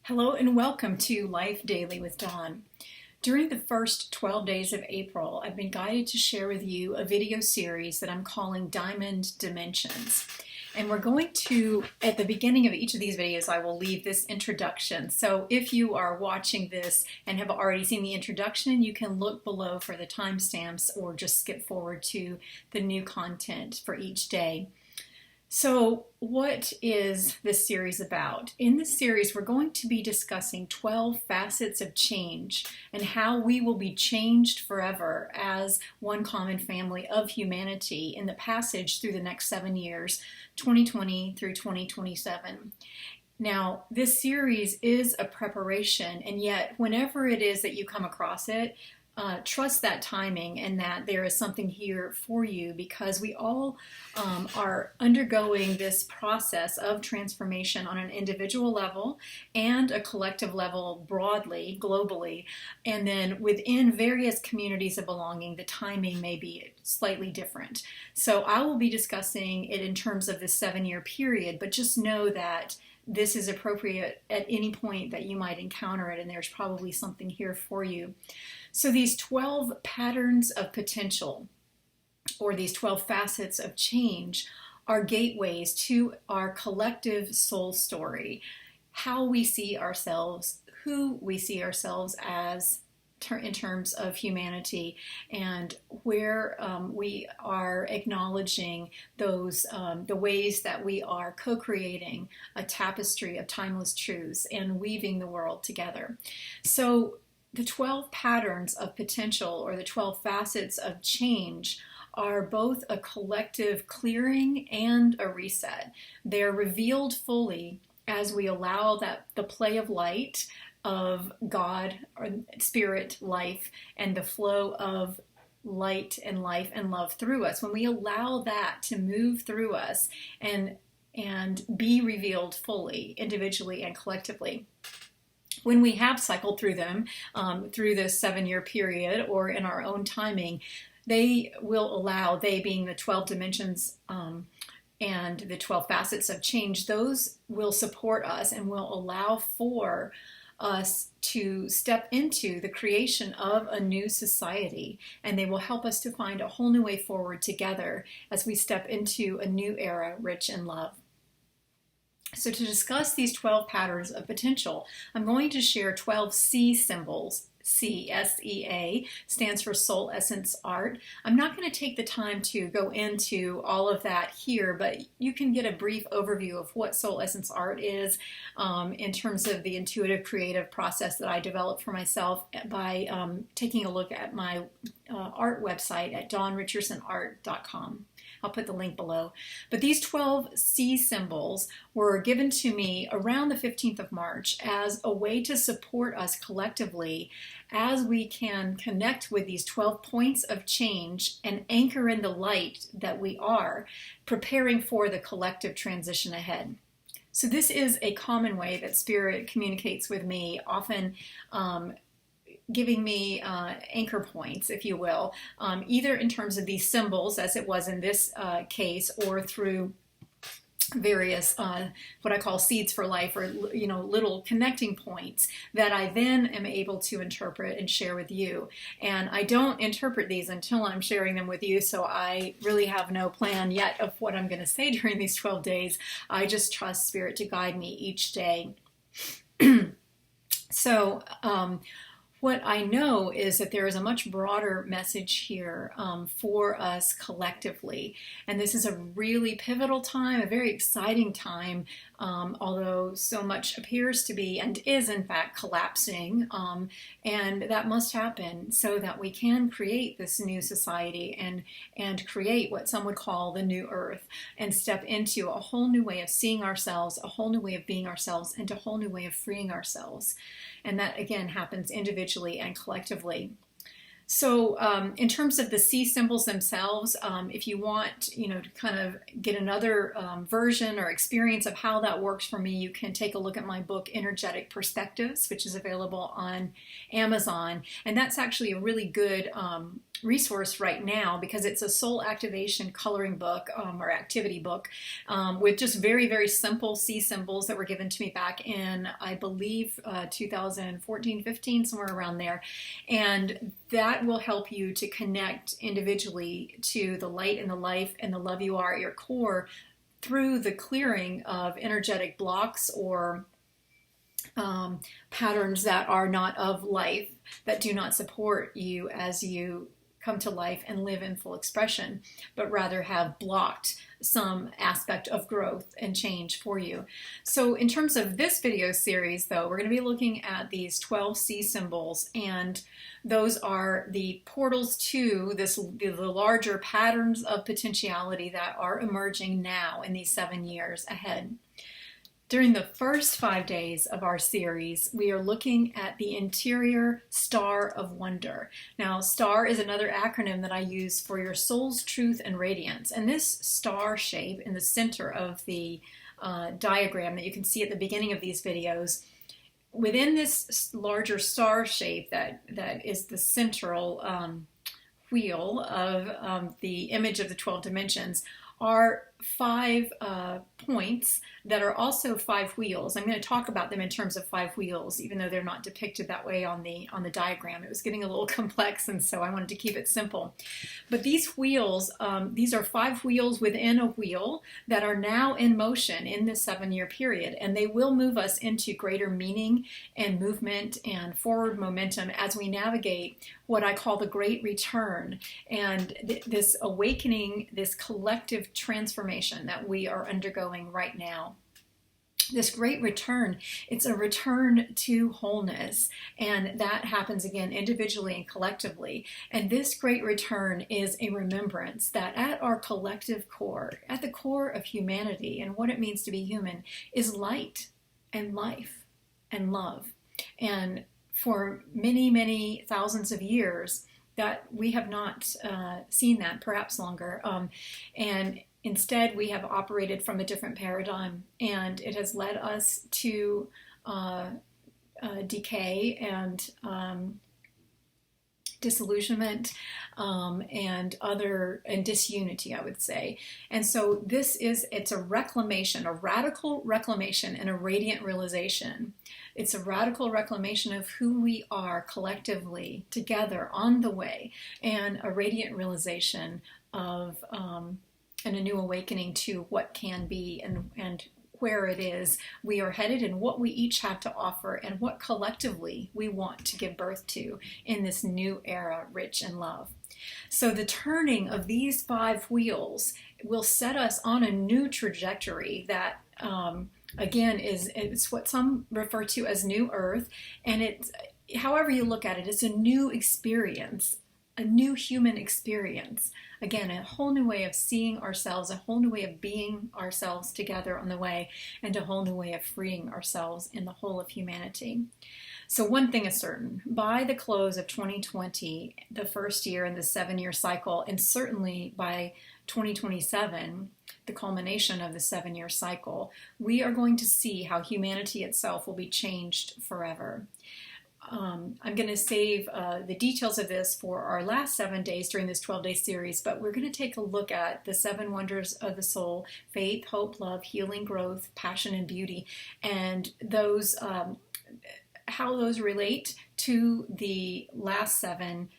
Hello and welcome to Life Daily with Dawn. During the first 12 days of April, I've been guided to share with you a video series that I'm calling Diamond Dimensions. And we're going to, at the beginning of each of these videos, I will leave this introduction. So if you are watching this and have already seen the introduction, you can look below for the timestamps or just skip forward to the new content for each day. So what is this series about? In this series, we're going to be discussing 12 facets of change and how we will be changed forever as one common family of humanity in the passage through the next 7 years, 2020 through 2027. Now, this series is a preparation, and yet whenever it is that you come across it, trust that timing and that there is something here for you, because we all are undergoing this process of transformation on an individual level and a collective level broadly, globally, and then within various communities of belonging, the timing may be slightly different. So I will be discussing it in terms of this 7-year period, but just know that this is appropriate at any point that you might encounter it, and there's probably something here for you. So these 12 patterns of potential, or these 12 facets of change, are gateways to our collective soul story, how we see ourselves, who we see ourselves as in terms of humanity, and where we are acknowledging those the ways that we are co-creating a tapestry of timeless truths and weaving the world together. So the 12 patterns of potential, or the 12 facets of change, are both a collective clearing and a reset. They're revealed fully as we allow that the play of light, of God or spirit, life, and the flow of light and life and love through us. When we allow that to move through us and be revealed fully, individually and collectively, when we have cycled through them through this 7-year period or in our own timing, they will allow, they being the 12 dimensions and the 12 facets of change, those will support us and will allow for us to step into the creation of a new society, and they will help us to find a whole new way forward together as we step into a new era rich in love. So to discuss these 12 patterns of potential, I'm going to share 12 C symbols. C, S-E-A, stands for Soul Essence Art. I'm not going to take the time to go into all of that here, but you can get a brief overview of what Soul Essence Art is in terms of the intuitive creative process that I developed for myself by taking a look at my art website at dawnrichersonart.com. I'll put the link below. But these 12 C symbols were given to me around the 15th of March as a way to support us collectively as we can connect with these 12 points of change and anchor in the light that we are, preparing for the collective transition ahead. So this is a common way that Spirit communicates with me, often giving me anchor points, if you will, either in terms of these symbols, as it was in this case, or through various what I call seeds for life, or little connecting points that I then am able to interpret and share with you. And I don't interpret these until I'm sharing them with you, so I really have no plan yet of what I'm going to say during these 12 days. I just trust Spirit to guide me each day. So what I know is that there is a much broader message here for us collectively. And this is a really pivotal time, a very exciting time, although so much appears to be and is in fact collapsing. And that must happen so that we can create this new society and create what some would call the new earth, and step into a whole new way of seeing ourselves, a whole new way of being ourselves, and a whole new way of freeing ourselves. And that, again, happens individually and collectively. So in terms of the C symbols themselves, if you want, to kind of get another version or experience of how that works for me, you can take a look at my book, Energetic Perspectives, which is available on Amazon. And that's actually a really good resource right now because it's a soul activation coloring book or activity book with just very, very simple C symbols that were given to me back in, I believe, 2014, 15, somewhere around there. And that will help you to connect individually to the light and the life and the love you are at your core through the clearing of energetic blocks or patterns that are not of life, that do not support you as you come to life and live in full expression, but rather have blocked some aspect of growth and change for you. So in terms of this video series, though, we're going to be looking at these 12 C symbols, and those are the portals to the larger patterns of potentiality that are emerging now in these 7 years ahead. During the first 5 days of our series, we are looking at the interior star of wonder. Now, STAR is another acronym that I use for your soul's truth and radiance. And this star shape in the center of the diagram that you can see at the beginning of these videos, within this larger star shape that is the central wheel of the image of the 12 dimensions, are 5 points that are also 5 wheels. I'm going to talk about them in terms of 5 wheels, even though they're not depicted that way on the diagram. It was getting a little complex, and so I wanted to keep it simple. But these wheels, these are 5 wheels within a wheel that are now in motion in this 7-year period, and they will move us into greater meaning and movement and forward momentum as we navigate what I call the Great Return, and this awakening, this collective transformation that we are undergoing right now. This great return, it's a return to wholeness, and that happens again individually and collectively. And this great return is a remembrance that at our collective core, at the core of humanity and what it means to be human, is light and life and love. And for many, many thousands of years, that we have not seen that, perhaps longer. And instead, we have operated from a different paradigm, and it has led us to decay and disillusionment and disunity, I would say. And so it's a reclamation, a radical reclamation and a radiant realization. It's a radical reclamation of who we are collectively together on the way, and a radiant realization of and a new awakening to what can be and where it is we are headed and what we each have to offer and what collectively we want to give birth to in this new era rich in love. So the turning of these 5 wheels will set us on a new trajectory that again it's what some refer to as New Earth, and it's, however you look at it, it's a new experience, a new human experience. Again, a whole new way of seeing ourselves, a whole new way of being ourselves together on the way, and a whole new way of freeing ourselves in the whole of humanity. So one thing is certain, by the close of 2020, the first year in the 7-year cycle, and certainly by 2027, the culmination of the 7-year cycle, we are going to see how humanity itself will be changed forever. I'm going to save the details of this for our last 7 days during this 12-day series, but we're going to take a look at the 7 wonders of the soul: faith, hope, love, healing, growth, passion, and beauty, and those how those relate to the last 7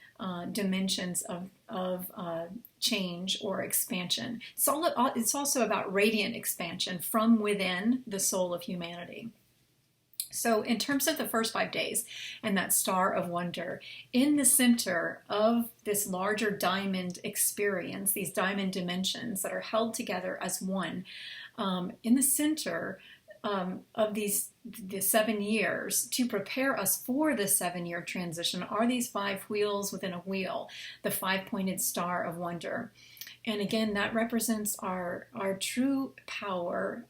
dimensions of change or expansion. It's also about radiant expansion from within the soul of humanity. So in terms of the first 5 days and that star of wonder, in the center of this larger diamond experience, these diamond dimensions that are held together as one, in the center of the 7 years, to prepare us for the 7-year transition, are these 5 wheels within a wheel, the 5-pointed star of wonder. And again, that represents our true power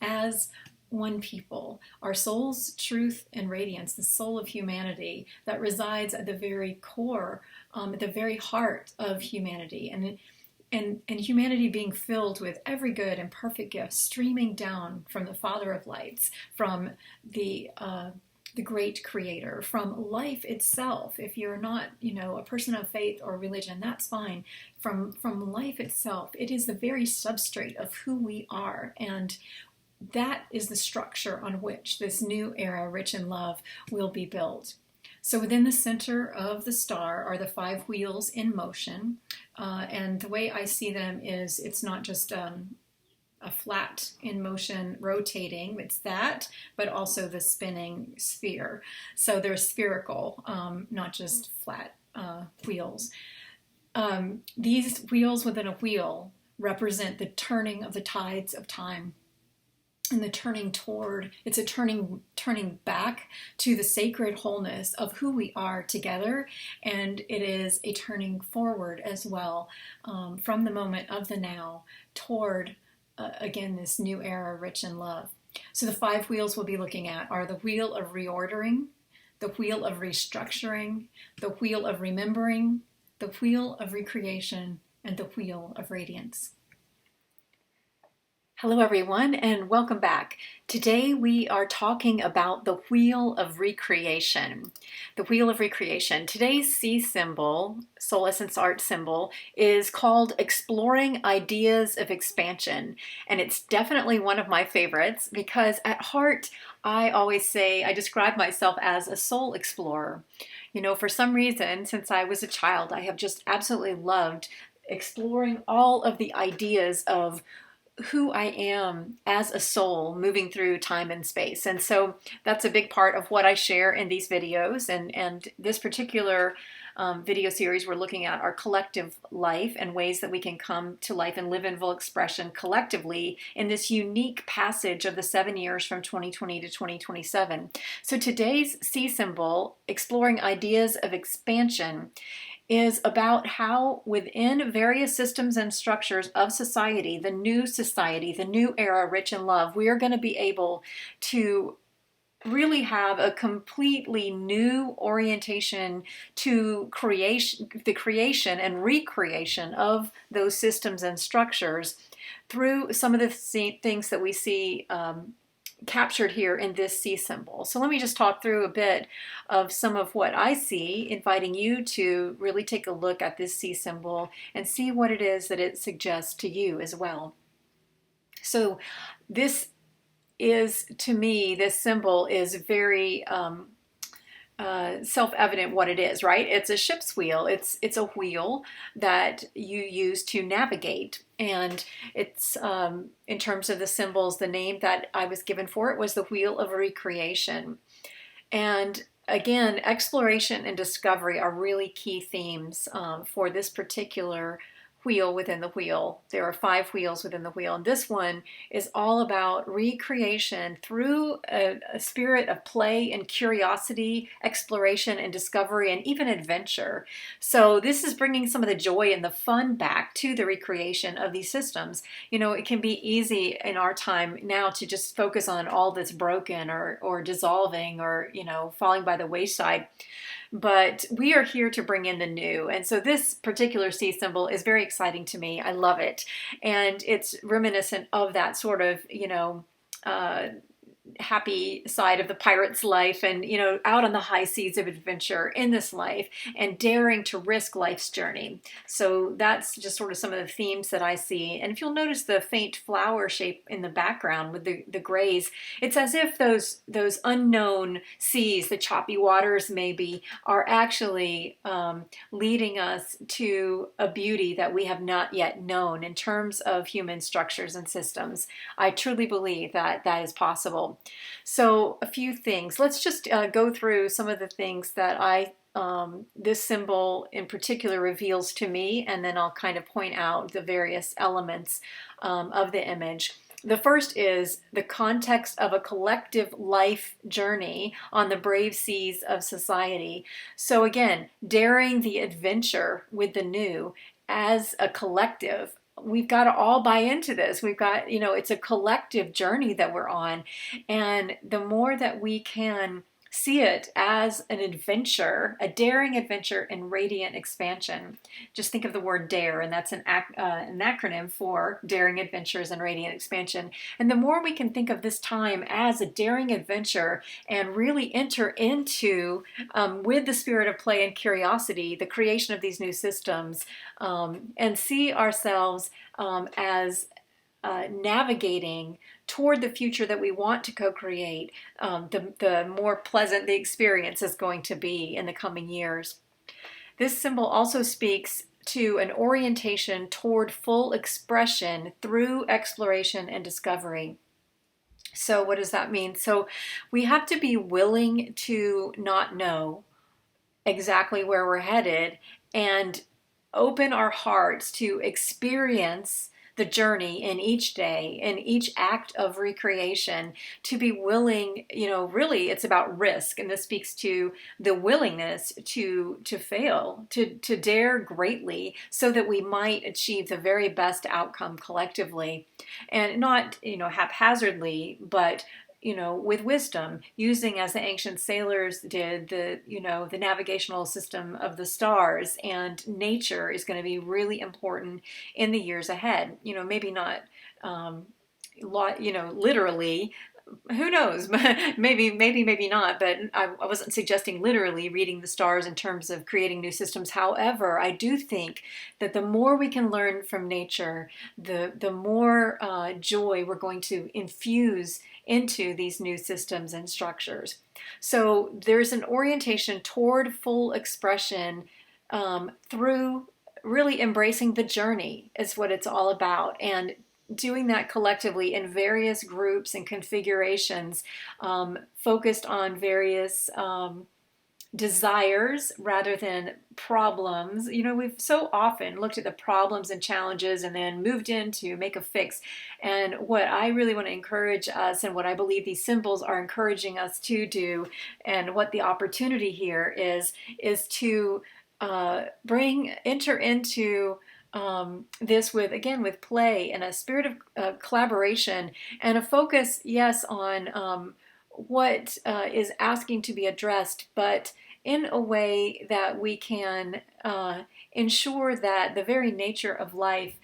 as one people, our soul's truth and radiance, the soul of humanity that resides at the very core, at the very heart of humanity, and humanity being filled with every good and perfect gift streaming down from the Father of Lights, from the the great creator, from life itself. If you're not, a person of faith or religion, that's fine. From life itself, it is the very substrate of who we are. And that is the structure on which this new era, rich in love, will be built. So within the center of the star are the 5 wheels in motion. And the way I see them is it's not just a flat in motion rotating, it's that, but also the spinning sphere. So they're spherical, not just flat wheels. These wheels within a wheel represent the turning of the tides of time. And the turning toward, it's a turning back to the sacred wholeness of who we are together. And it is a turning forward as well, from the moment of the now toward, again, this new era, rich in love. So the 5 wheels we'll be looking at are the wheel of reordering, the wheel of restructuring, the wheel of remembering, the wheel of recreation, and the wheel of radiance. Hello everyone, and welcome back. Today we are talking about the wheel of recreation. The wheel of recreation. Today's C symbol, Soul Essence Art symbol, is called Exploring Ideas of Expansion. And it's definitely one of my favorites because at heart, I always say, I describe myself as a soul explorer. For some reason, since I was a child, I have just absolutely loved exploring all of the ideas of who I am as a soul moving through time and space. And so that's a big part of what I share in these videos. And this particular video series we're looking at our collective life and ways that we can come to life and live in full expression collectively in this unique passage of the 7 years from 2020 to 2027. So today's C symbol, Exploring Ideas of Expansion, is about how within various systems and structures of society, the new era, rich in love, we are going to be able to really have a completely new orientation to the creation and recreation of those systems and structures through some of the things that we see captured here in this C symbol. So let me just talk through a bit of some of what I see, inviting you to really take a look at this C symbol and see what it is that it suggests to you as well. So this is, to me, this symbol is very self-evident what it is, right? It's a ship's wheel. It's a wheel that you use to navigate. And it's, in terms of the symbols, the name that I was given for it was the Wheel of Recreation. And again, exploration and discovery are really key themes for this particular wheel within the wheel. There are 5 wheels within the wheel, and this one is all about recreation through a spirit of play and curiosity, exploration and discovery, and even adventure. So this is bringing some of the joy and the fun back to the recreation of these systems. It can be easy in our time now to just focus on all that's broken or dissolving or, falling by the wayside. But we are here to bring in the new. And so this particular C symbol is very exciting to me. I love it. And it's reminiscent of that sort of, happy side of the pirate's life and, out on the high seas of adventure in this life and daring to risk life's journey. So that's just sort of some of the themes that I see. And if you'll notice the faint flower shape in the background with the grays, it's as if those unknown seas, the choppy waters maybe, are actually leading us to a beauty that we have not yet known in terms of human structures and systems. I truly believe that that is possible. So a few things. Let's just go through some of the things that this symbol in particular reveals to me, and then I'll kind of point out the various elements of the image. The first is the context of a collective life journey on the brave seas of society. So again, daring the adventure with the new as a collective. We've got to all buy into this. We've got, it's a collective journey that we're on. And the more that we can See it as an adventure, a daring adventure in radiant expansion. Just think of the word dare, and that's an acronym for daring adventures and radiant expansion. And the more we can think of this time as a daring adventure and really enter into, with the spirit of play and curiosity, the creation of these new systems, and see ourselves as navigating toward the future that we want to co-create, the more pleasant the experience is going to be in the coming years. This symbol also speaks to an orientation toward full expression through exploration and discovery. So what does that mean? So we have to be willing to not know exactly where we're headed and open our hearts to experience the journey in each day, in each act of recreation, to be willing, really it's about risk. And this speaks to the willingness to fail, to dare greatly so that we might achieve the very best outcome collectively, and not, haphazardly, but with wisdom, using, as the ancient sailors did, the navigational system of the stars. And nature is going to be really important in the years ahead. Maybe not, literally. Who knows? maybe not. But I wasn't suggesting literally reading the stars in terms of creating new systems. However, I do think that the more we can learn from nature, the more joy we're going to infuse into these new systems and structures. So there's an orientation toward full expression through really embracing the journey is what it's all about, and doing that collectively in various groups and configurations, focused on various desires rather than problems. We've so often looked at the problems and challenges and then moved in to make a fix. And what I really want to encourage us, and what I believe these symbols are encouraging us to do, and what the opportunity here is to enter into this with play and a spirit of collaboration, and a focus, yes, on what is asking to be addressed, but in a way that we can ensure that the very nature of life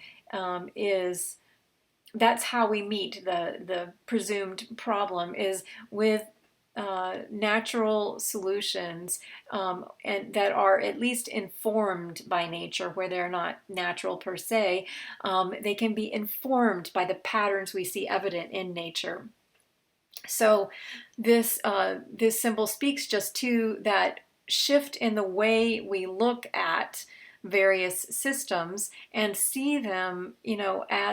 that's how we meet the presumed problem, is with natural solutions, and that are at least informed by nature, where they're not natural per se. They can be informed by the patterns we see evident in nature. So this symbol speaks just to that shift in the way we look at various systems and see them,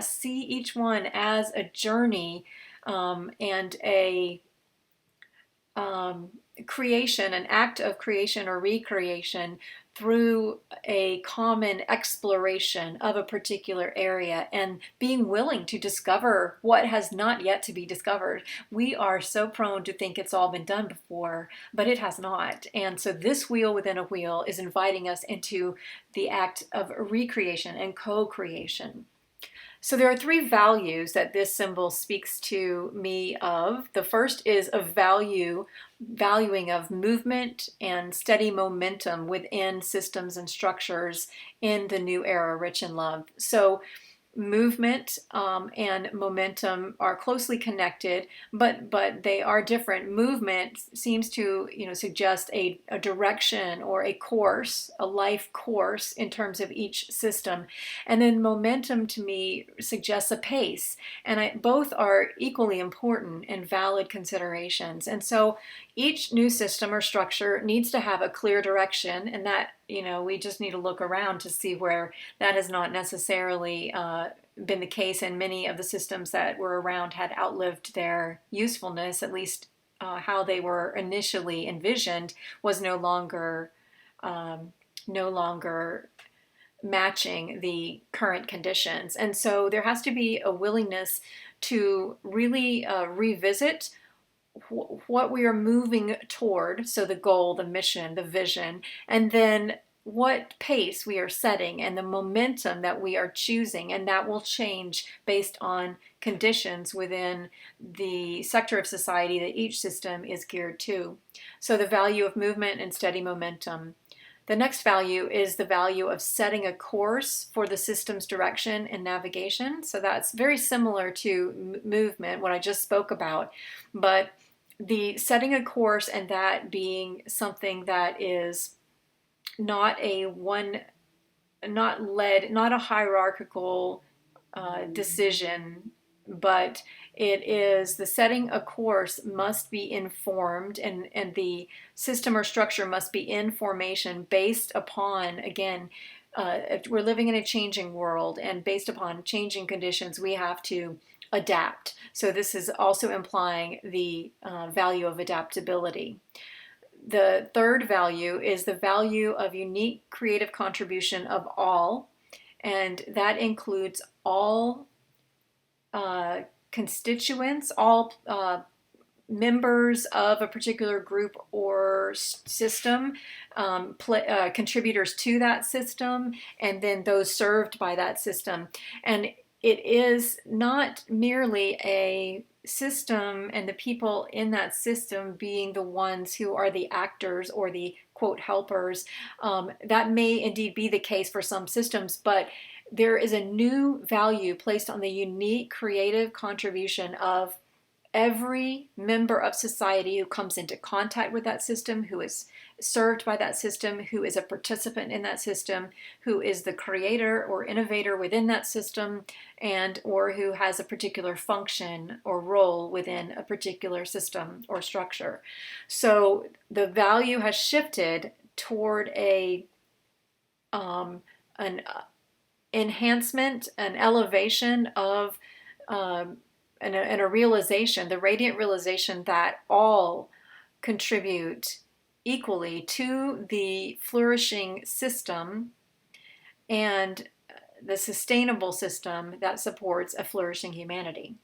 see each one as a journey, and a creation, an act of creation or recreation through a common exploration of a particular area, and being willing to discover what has not yet to be discovered. We are so prone to think it's all been done before, but it has not. And so this wheel within a wheel is inviting us into the act of recreation and co-creation. So there are three values that this symbol speaks to me of. The first is a valuing of movement and steady momentum within systems and structures in the new era, rich in love. So movement and momentum are closely connected, but they are different. Movement seems to suggest a direction or a course, a life course in terms of each system, and then momentum to me suggests a pace. And both are equally important and valid considerations. And so each new system or structure needs to have a clear direction, and that we just need to look around to see where that has not necessarily been the case, and many of the systems that were around had outlived their usefulness. At least how they were initially envisioned was no longer matching the current conditions. And so there has to be a willingness to really revisit what we are moving toward, so the goal, the mission, the vision, and then what pace we are setting and the momentum that we are choosing, and that will change based on conditions within the sector of society that each system is geared to. So the value of movement and steady momentum. The next value is the value of setting a course for the system's direction and navigation. So that's very similar to movement, what I just spoke about, but the setting a course and that being something that is not not a hierarchical decision, but it is the setting a course must be informed, and the system or structure must be in formation based upon, again, we're living in a changing world, and based upon changing conditions, we have to adapt. So this is also implying the value of adaptability. The third value is the value of unique creative contribution of all, and that includes all constituents, all members of a particular group or system, contributors to that system, and then those served by that system. And it is not merely a system and the people in that system being the ones who are the actors or the quote helpers. That may indeed be the case for some systems, but there is a new value placed on the unique creative contribution of every member of society who comes into contact with that system, who is served by that system, who is a participant in that system, who is the creator or innovator within that system, and or who has a particular function or role within a particular system or structure. So the value has shifted toward an enhancement, an elevation of and a realization, the radiant realization that all contribute equally to the flourishing system and the sustainable system that supports a flourishing humanity.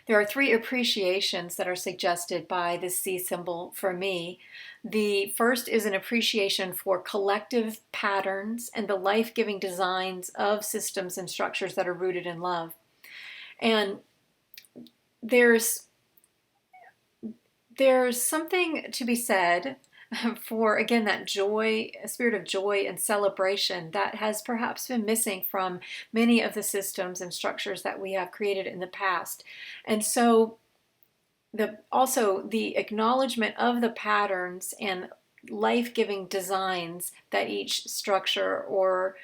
There are three appreciations that are suggested by the C symbol for me. The first is an appreciation for collective patterns and the life-giving designs of systems and structures that are rooted in love. And there's something to be said for, again, that joy, a spirit of joy and celebration that has perhaps been missing from many of the systems and structures that we have created in the past. And so also the acknowledgement of the patterns and life-giving designs that each structure or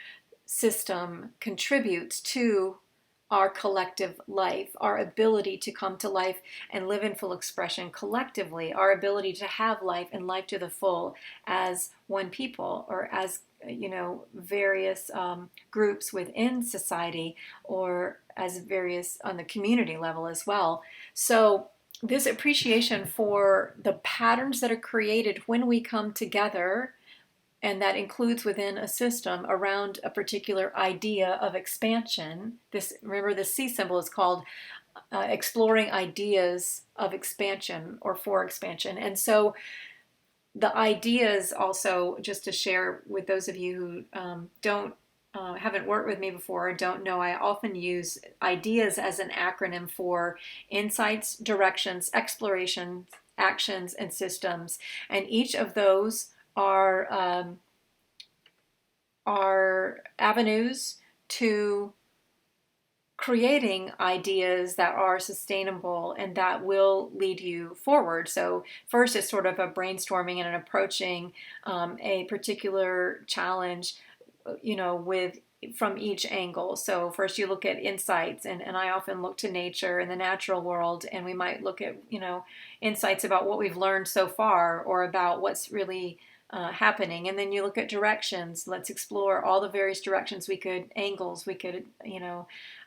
system contributes to our collective life, our ability to come to life and live in full expression collectively, our ability to have life and life to the full as one people, or as various groups within society, or as various on the community level as well. So this appreciation for the patterns that are created when we come together, and that includes within a system around a particular idea of expansion. Remember, the C symbol is called exploring ideas of expansion or for expansion. And so the ideas also, just to share with those of you who haven't worked with me before or don't know, I often use ideas as an acronym for insights, directions, explorations, actions, and systems. And each of those are avenues to creating ideas that are sustainable and that will lead you forward. So first is sort of a brainstorming and an approaching a particular challenge, from each angle. So first you look at insights, and I often look to nature and the natural world, and we might look at, insights about what we've learned so far or about what's really happening. And then you look at directions. Let's explore all the various angles we could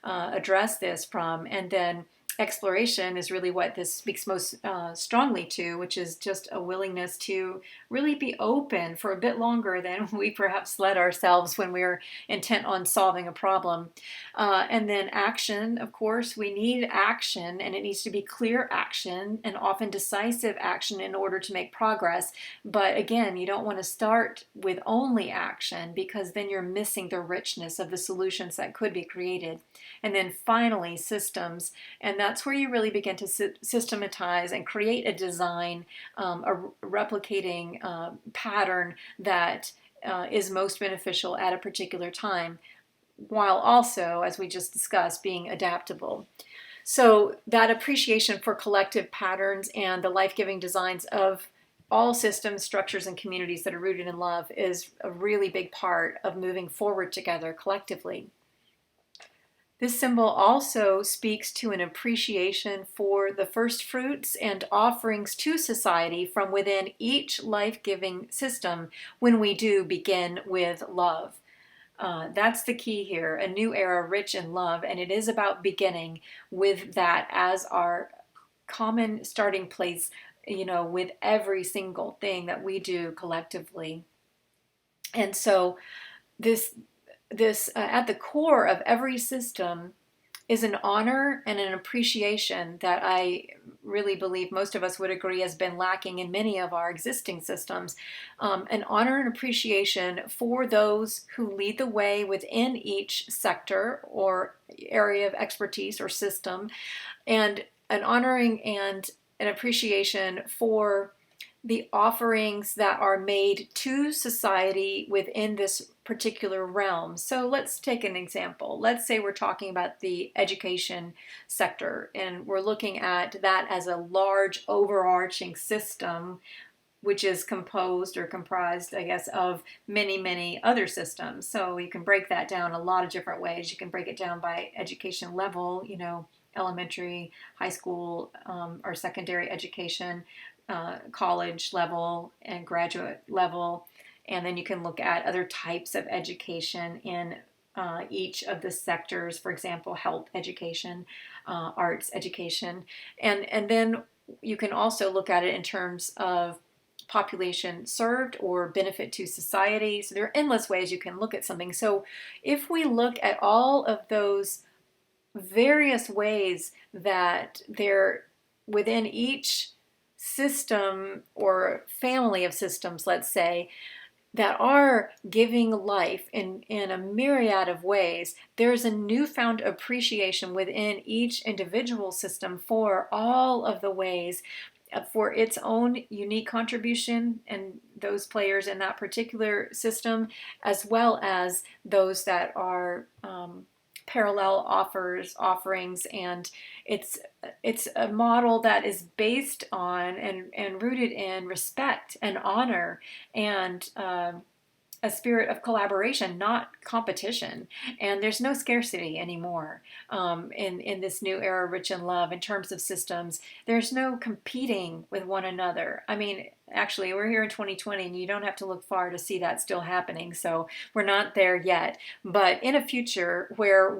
address this from. And then exploration is really what this speaks most strongly to, which is just a willingness to really be open for a bit longer than we perhaps let ourselves when we're intent on solving a problem. And then action, of course, we need action, and it needs to be clear action and often decisive action in order to make progress. But again, you don't want to start with only action, because then you're missing the richness of the solutions that could be created. And then finally, systems. And that's where you really begin to systematize and create a design, a replicating pattern that is most beneficial at a particular time, while also, as we just discussed, being adaptable. So that appreciation for collective patterns and the life-giving designs of all systems, structures, and communities that are rooted in love is a really big part of moving forward together collectively. This symbol also speaks to an appreciation for the first fruits and offerings to society from within each life-giving system when we do begin with love. That's the key here, a new era rich in love, and it is about beginning with that as our common starting place, with every single thing that we do collectively. And so this at the core of every system is an honor and an appreciation that I really believe most of us would agree has been lacking in many of our existing systems. An honor and appreciation for those who lead the way within each sector or area of expertise or system, and an honoring and an appreciation for the offerings that are made to society within this particular realm. So let's take an example. Let's say we're talking about the education sector, and we're looking at that as a large overarching system, which is composed or comprised, I guess, of many, many other systems. So you can break that down a lot of different ways. You can break it down by education level, elementary, high school, or secondary education, college level and graduate level. And then you can look at other types of education in each of the sectors, for example, health education, arts education. And then you can also look at it in terms of population served or benefit to society. So there are endless ways you can look at something. So if we look at all of those various ways that they're within each system or family of systems, let's say, that are giving life in a myriad of ways, there's a newfound appreciation within each individual system for all of the ways for its own unique contribution and those players in that particular system, as well as those that are parallel offerings, and it's a model that is based on and rooted in respect and honor and a spirit of collaboration, not competition. And there's no scarcity anymore in this new era, rich in love. In terms of systems, there's no competing with one another. I mean, actually, we're here in 2020, and you don't have to look far to see that still happening. So we're not there yet. But in a future where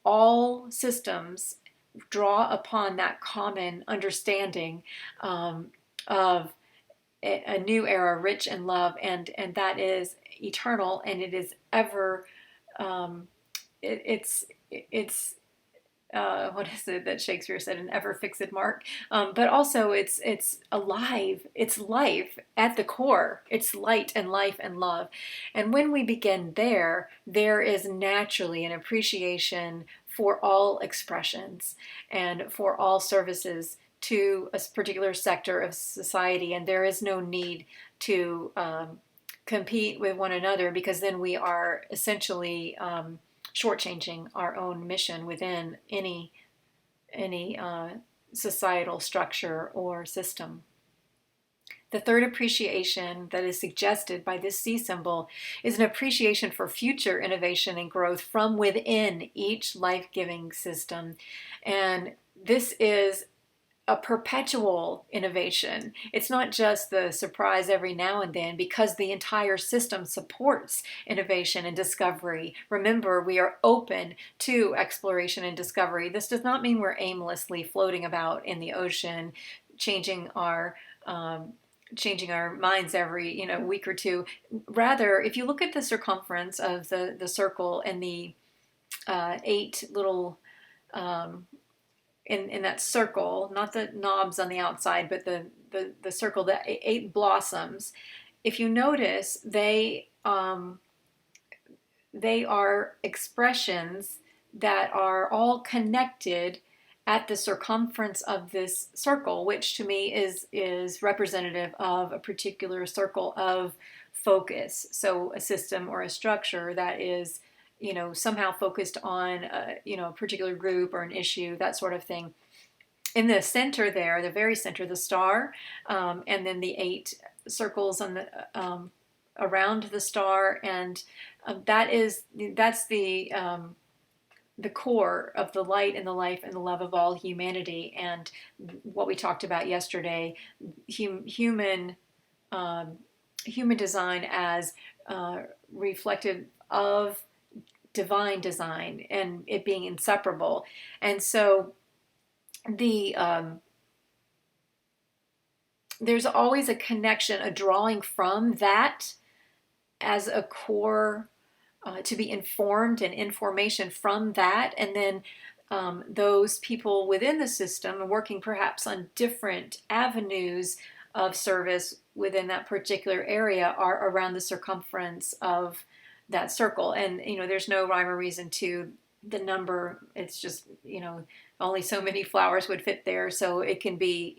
all systems draw upon that common understanding of a new era rich in love, and that is eternal, and it is ever it's what is it that Shakespeare said, an ever fixed mark, but also it's alive, it's life at the core, it's light and life and love. And when we begin there is naturally an appreciation for all expressions and for all services to a particular sector of society, and there is no need to compete with one another, because then we are essentially shortchanging our own mission within any societal structure or system. The third appreciation that is suggested by this C symbol is an appreciation for future innovation and growth from within each life-giving system. And this is a perpetual innovation. It's not just the surprise every now and then, because the entire system supports innovation and discovery. Remember, we are open to exploration and discovery. This does not mean we're aimlessly floating about in the ocean, changing our minds every week or two. Rather, if you look at the circumference of the circle and the 8 little in that circle, not the knobs on the outside, but the circle, the 8 blossoms, if you notice, they are expressions that are all connected at the circumference of this circle, which to me is representative of a particular circle of focus. So a system or a structure that is somehow focused on a particular group or an issue, that sort of thing. In the center there, the very center, the star, and then the 8 circles on the around the star, and that's the core of the light and the life and the love of all humanity. And what we talked about yesterday, human design as reflective of divine design, and it being inseparable. And so there's always a connection, a drawing from that as a core, to be informed, and information from that. And then those people within the system working perhaps on different avenues of service within that particular area are around the circumference of that circle. And there's no rhyme or reason to the number. It's just only so many flowers would fit there, so it can be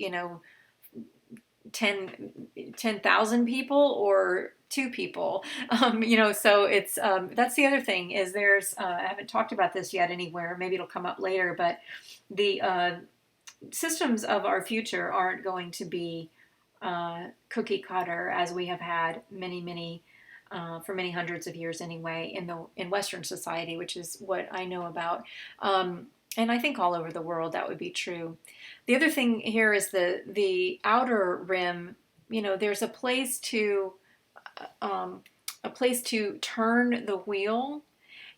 10,000 people or 2 people. So it's that's the other thing, is there's I haven't talked about this yet anywhere, maybe it'll come up later, but the systems of our future aren't going to be cookie cutter, as we have had many for many hundreds of years anyway in Western society, which is what I know about. And I think all over the world that would be true. The other thing here is the outer rim. There's a place to turn the wheel,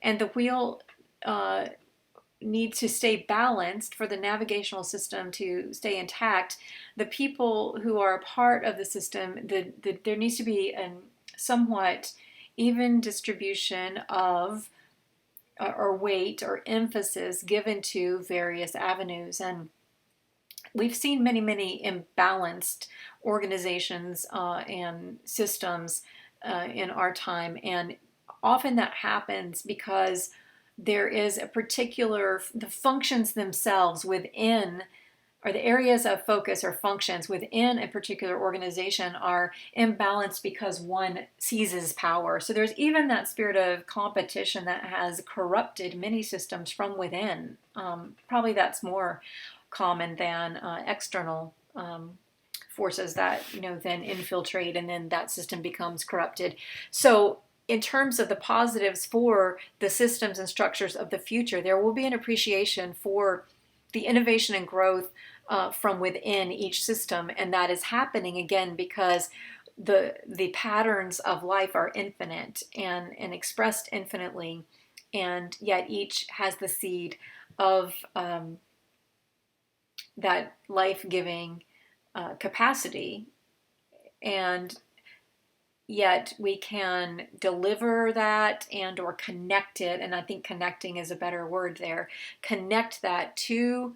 and the wheel needs to stay balanced for the navigational system to stay intact. The people who are a part of the system, there needs to be a somewhat even distribution of or weight or emphasis given to various avenues. And we've seen many imbalanced organizations and systems in our time, and often that happens because there is the functions themselves within, or the areas of focus or functions within a particular organization are imbalanced because one seizes power. So there's even that spirit of competition that has corrupted many systems from within. Probably that's more common than external forces that then infiltrate, and then that system becomes corrupted. So in terms of the positives for the systems and structures of the future, there will be an appreciation for the innovation and growth from within each system, and that is happening again because the patterns of life are infinite and expressed infinitely, and yet each has the seed of that life-giving capacity, and yet we can deliver that and or connect it, and I think connecting is a better word there, connect that to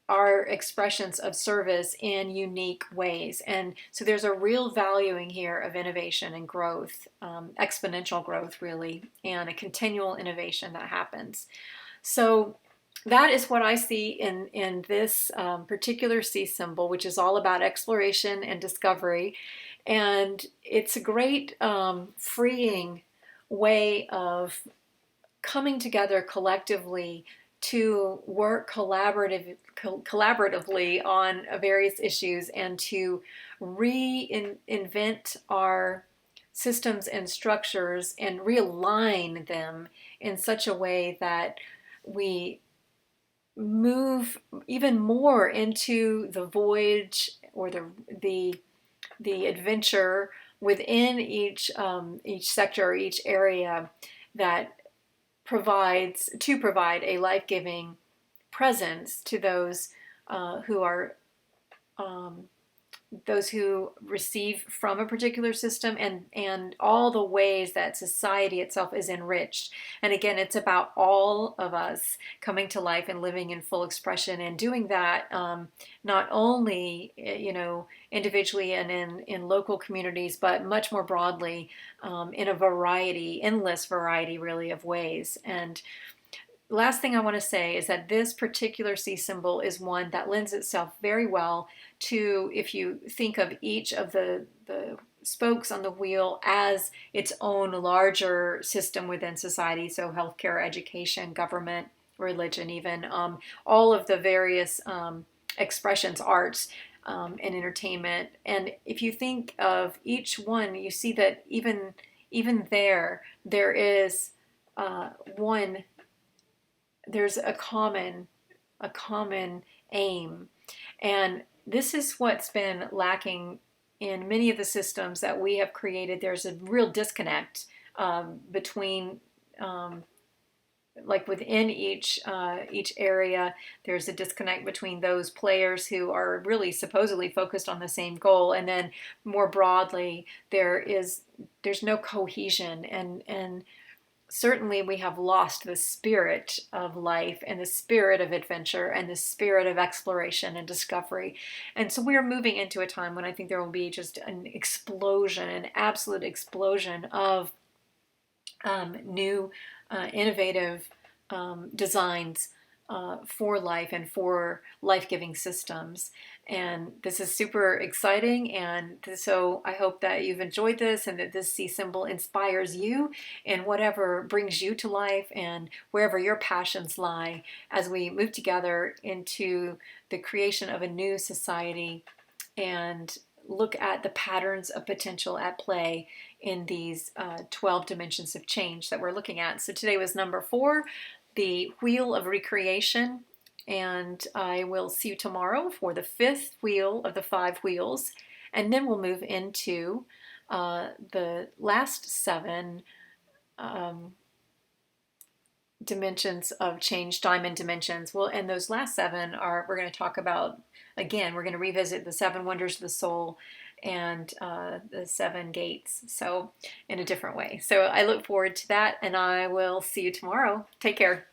our expressions of service in unique ways. And so there's a real valuing here of innovation and growth, exponential growth really, and a continual innovation that happens. So that is what I see in this particular C symbol, which is all about exploration and discovery. And it's a great freeing way of coming together collectively to work collaboratively on various issues, and to reinvent our systems and structures and realign them in such a way that we move even more into the voyage or the adventure within each sector or each area that provide a life-giving presence to who are um, those who receive from a particular system, and all the ways that society itself is enriched. And again, it's about all of us coming to life and living in full expression, and doing that not only individually and in local communities, but much more broadly in a endless variety really of ways. And last thing I want to say is that this particular C symbol is one that lends itself very well to, if you think of each of the spokes on the wheel as its own larger system within society, so healthcare, education, government, religion, even all of the various expressions, arts, and entertainment. And if you think of each one, you see that even there is one there's a common aim. And this is what's been lacking in many of the systems that we have created. There's a real disconnect between like within each area. There's a disconnect between those players who are really supposedly focused on the same goal, and then more broadly there's no cohesion, and certainly we have lost the spirit of life and the spirit of adventure and the spirit of exploration and discovery. And so we are moving into a time when I think there will be just an explosion, an absolute explosion of new, innovative designs for life and for life-giving systems. And this is super exciting, and so I hope that you've enjoyed this and that this C symbol inspires you in whatever brings you to life and wherever your passions lie as we move together into the creation of a new society and look at the patterns of potential at play in these 12 dimensions of change that we're looking at. So today was number 4, the Wheel of Recreation, and I will see you tomorrow for the 5th wheel of the 5 wheels, and then we'll move into the last 7 dimensions of change, diamond dimensions. Well, and those last 7 we're going to talk about, again, we're going to revisit the 7 wonders of the soul and the 7 gates, so in a different way. So I look forward to that, and I will see you tomorrow. Take care.